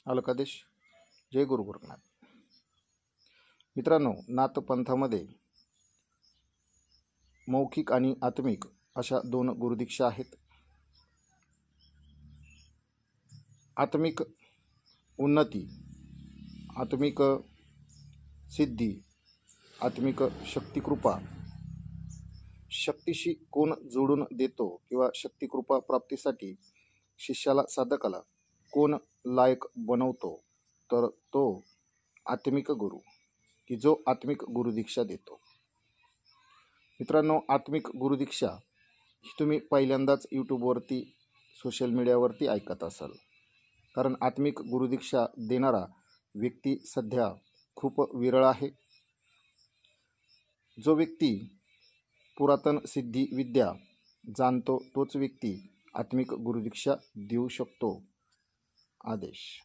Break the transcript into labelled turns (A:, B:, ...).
A: अलकादेश. जय गुरु गोरखनाथ. मित्रांनो, नाथपंथामध्ये मौखिक आणि आत्मिक अशा दोन गुरुदीक्षा आहेत. आत्मिक उन्नती, आत्मिक सिद्धी, आत्मिक शक्तिकृपा, शक्तीशी कोण जोडून देतो किंवा शक्तिकृपा प्राप्तीसाठी शिष्याला साधकाला कोण लायक बनवतो, तर तो आत्मिक गुरु, की जो आत्मिक गुरुदीक्षा देतो. मित्रांनो, आत्मिक गुरुदीक्षा ही तुम्ही पहिल्यांदाच यूट्यूबवरती सोशल मीडियावरती ऐकत असाल, कारण आत्मिक गुरुदीक्षा देणारा व्यक्ती सध्या खूप विरळ आहे. जो व्यक्ती पुरातन सिद्धी विद्या जाणतो तोच व्यक्ती आत्मिक गुरुदीक्षा देऊ शकतो. आदेश.